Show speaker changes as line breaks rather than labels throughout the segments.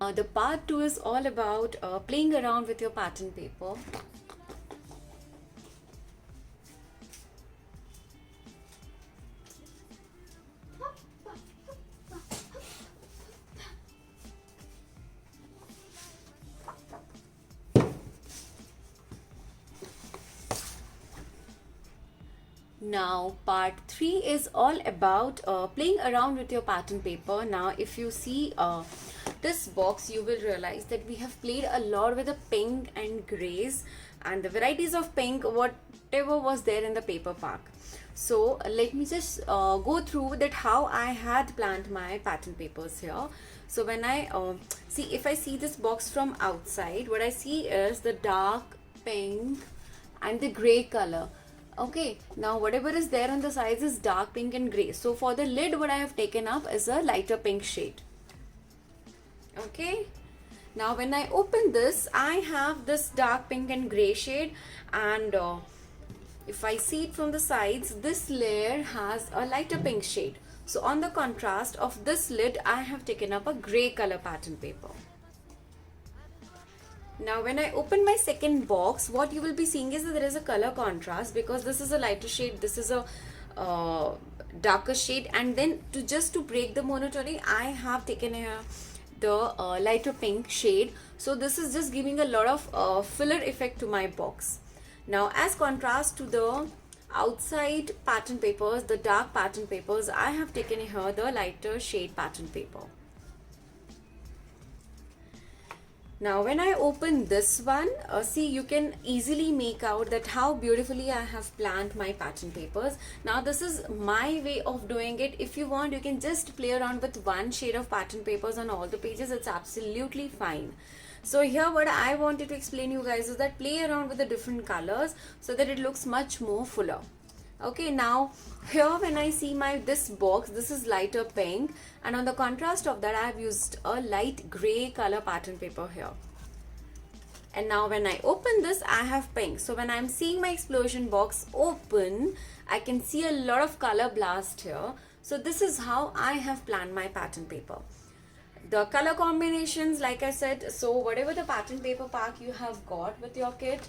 The part 2 is all about playing around with your pattern paper. Now part 3 is all about playing around with your pattern paper. Now if you see this box, you will realize that we have played a lot with the pink and grays and the varieties of pink, whatever was there in the paper pack. So let me just go through that how I had planned my pattern papers here. So when I see, if I see this box from outside, what I see is the dark pink and the gray color. Okay, now whatever is there on the sides is dark pink and gray. So for the lid, what I have taken up is a lighter pink shade. Okay, now when I open this, I have this dark pink and gray shade, and if I see it from the sides, this layer has a lighter pink shade. So on the contrast of this lid, I have taken up a gray color pattern paper. Now when I open my second box, what you will be seeing is that there is a color contrast, because this is a lighter shade, this is a darker shade, and then to break the monotony, I have taken the lighter pink shade. So this is just giving a lot of filler effect to my box. Now as contrast to the outside pattern papers, the dark pattern papers, I have taken here the lighter shade pattern paper. Now when I open this one, see, you can easily make out that how beautifully I have planned my pattern papers. Now this is my way of doing it. If you want, you can just play around with one shade of pattern papers on all the pages. It's absolutely fine. So here what I wanted to explain you guys is that play around with the different colors so that it looks much more fuller. Okay, now here when I see this box, this is lighter pink, and on the contrast of that I have used a light gray color pattern paper here. And now when I open this, I have pink. So when I'm seeing my explosion box open, I can see a lot of color blast here. So this is how I have planned my pattern paper. The color combinations, like I said, so whatever the pattern paper pack you have got with your kit,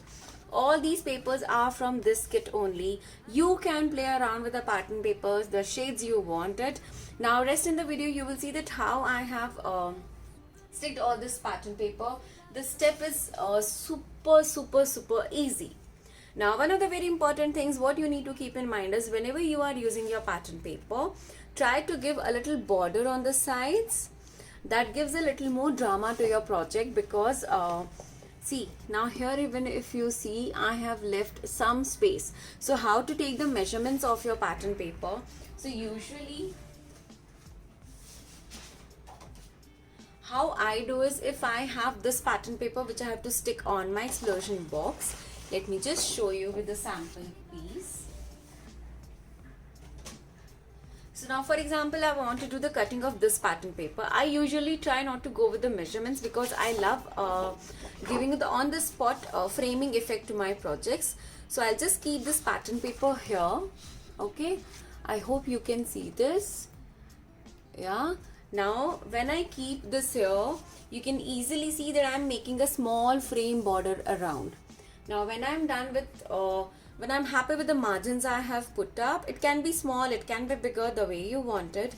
all these papers are from this kit only. You can play around with the pattern papers, the shades you wanted. Now rest in the video, you will see that how I have sticked all this pattern paper. This step is super easy. Now one of the very important things what you need to keep in mind is whenever you are using your pattern paper, try to give a little border on the sides. That gives a little more drama to your project, because see, now here even if you see, I have left some space. So how to take the measurements of your pattern paper? So usually how I do is, if I have this pattern paper which I have to stick on my explosion box, let me just show you with the sample piece. So now for example, I want to do the cutting of this pattern paper. I usually try not to go with the measurements because I love giving the on the spot framing effect to my projects. So I'll just keep this pattern paper here. Okay, I hope you can see this. Yeah. Now when I keep this here, you can easily see that I'm making a small frame border around. Now when I'm done with when I'm happy with the margins I have put up, it can be small, it can be bigger, the way you want it.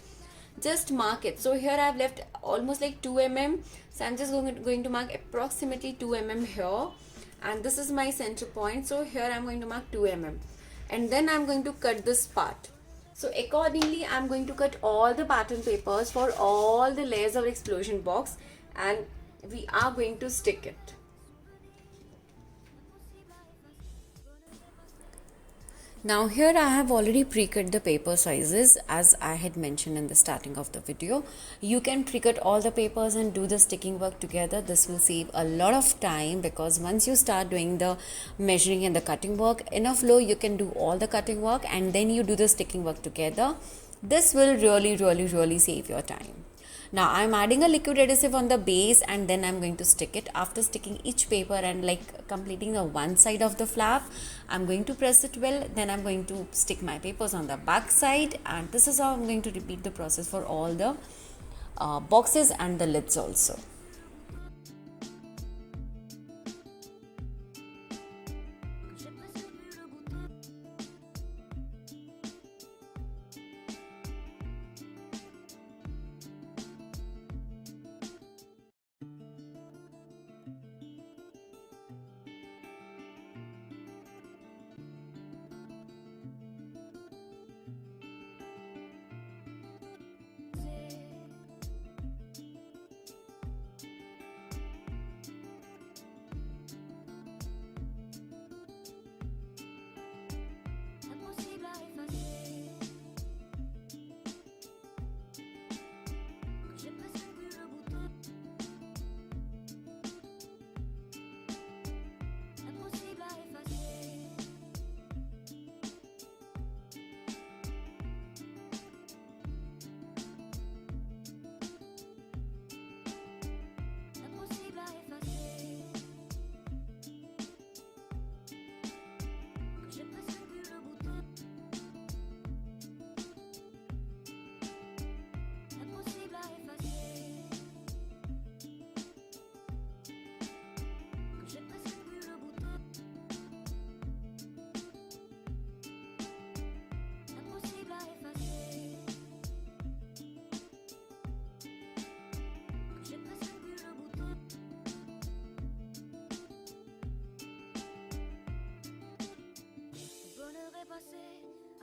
Just mark it. So here I've left almost like 2 mm. So I'm just going to mark approximately 2 mm here. And this is my center point. So here I'm going to mark 2 mm. And then I'm going to cut this part. So accordingly, I'm going to cut all the pattern papers for all the layers of explosion box. And we are going to stick it. Now here I have already pre-cut the paper sizes as I had mentioned in the starting of the video. You can pre-cut all the papers and do the sticking work together. This will save a lot of time, because once you start doing the measuring and the cutting work in a flow, you can do all the cutting work and then you do the sticking work together. This will really save your time. Now I'm adding a liquid adhesive on the base and then I'm going to stick it. After sticking each paper and like completing the one side of the flap, I'm going to press it well. Then I'm going to stick my papers on the back side, and this is how I'm going to repeat the process for all the boxes and the lids also.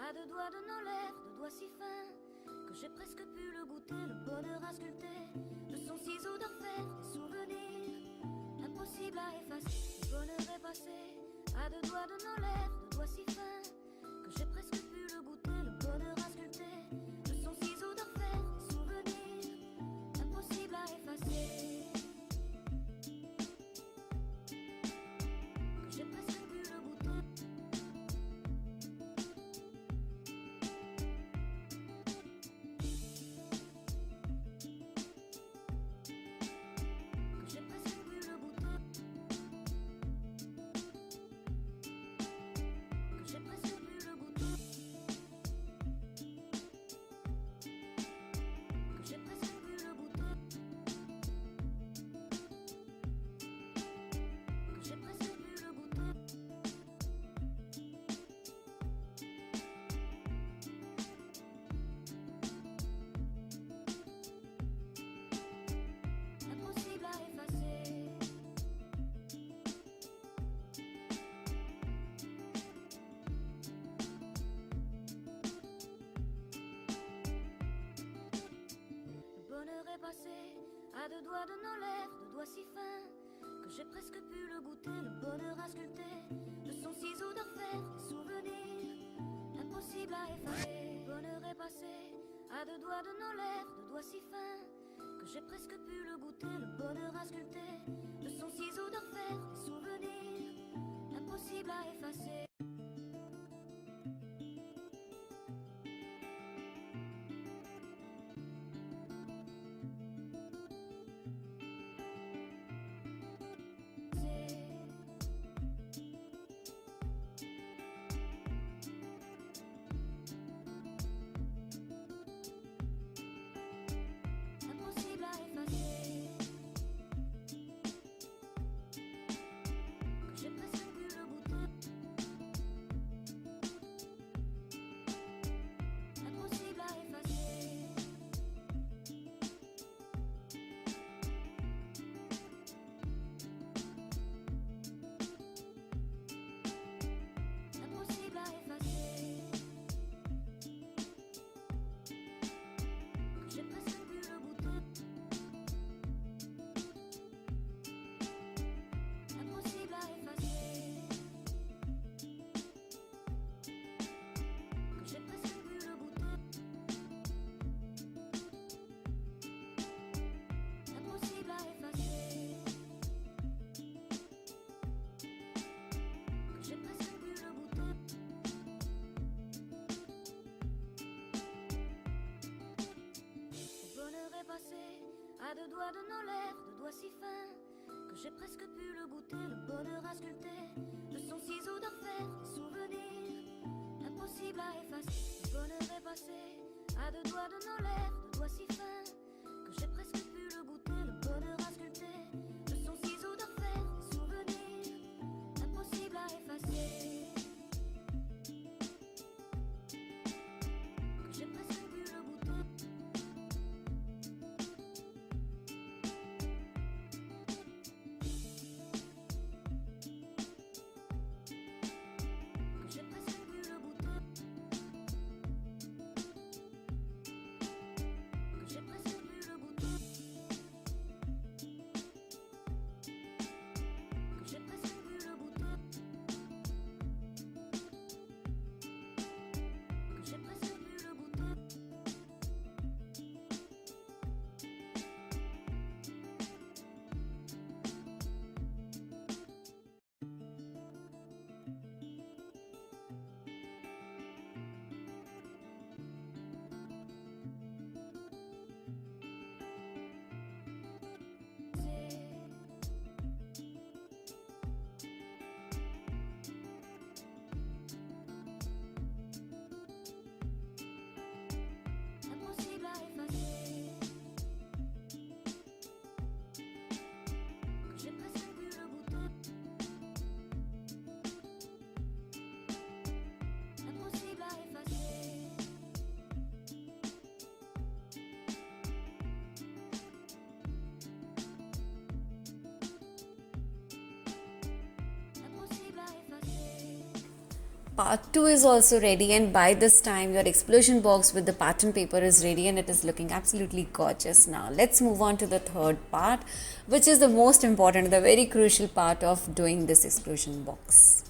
à deux doigts de nos lèvres, deux doigts si fins que j'ai presque pu le goûter, le bonheur à sculpter de son ciseau d'orfèvre, des souvenirs impossibles à effacer. Le bonheur est passé à deux doigts de nos lèvres, deux doigts si fins que j'ai presque pu le goûter, le bonheur à sculpter de son ciseau d'orfèvre, des souvenirs impossibles à effacer. Que j'ai presque pu le goûter. Que j'ai presque pu le goûter. Que j'ai presque pu le goûter. Que j'ai presque pu le goûter. Que j'ai presque pu le goûter. Impossible à effacer. Le bonheur est passé à deux doigts de nos lèvres, deux doigts si fins que j'ai presque pu le goûter, le bonheur à sculpter de son ciseau d'orfèvre, des souvenirs impossible à effacer. Le bonheur est passé à deux doigts de nos lèvres, deux doigts si fins que j'ai presque pu le goûter, le bonheur à sculpter de son ciseau d'orfèvre, des souvenirs impossible à effacer. Impossible à effacer. Que j'ai presque pu le goûter. Impossible à effacer. Impossible à effacer. Que j'ai presque pu le goûter. Impossible à effacer. Que j'ai presque pu le goûter. Impossible à effacer. Que j'ai presque pu le goûter. Le bonheur est passé à deux doigts de nos lèvres, deux doigts si fins que j'ai presque pu le goûter, le bonheur à sculpter de son ciseau d'orfèvre, des souvenirs impossible à effacer. Le bonheur est passé à deux doigts de nos lèvres, deux doigts si fins que j'ai presque pu le goûter, le bonheur à sculpter de son ciseau d'orfèvre, des souvenirs impossible à effacer. Que j'ai presque pu le goûter. Que j'ai presque pu le goûter. Que j'ai presque
part 2 is also ready, and by this time your explosion box with the pattern paper is ready and it is looking absolutely gorgeous. Now let's move on to the third part, which is the most important, the very crucial part of doing this explosion box.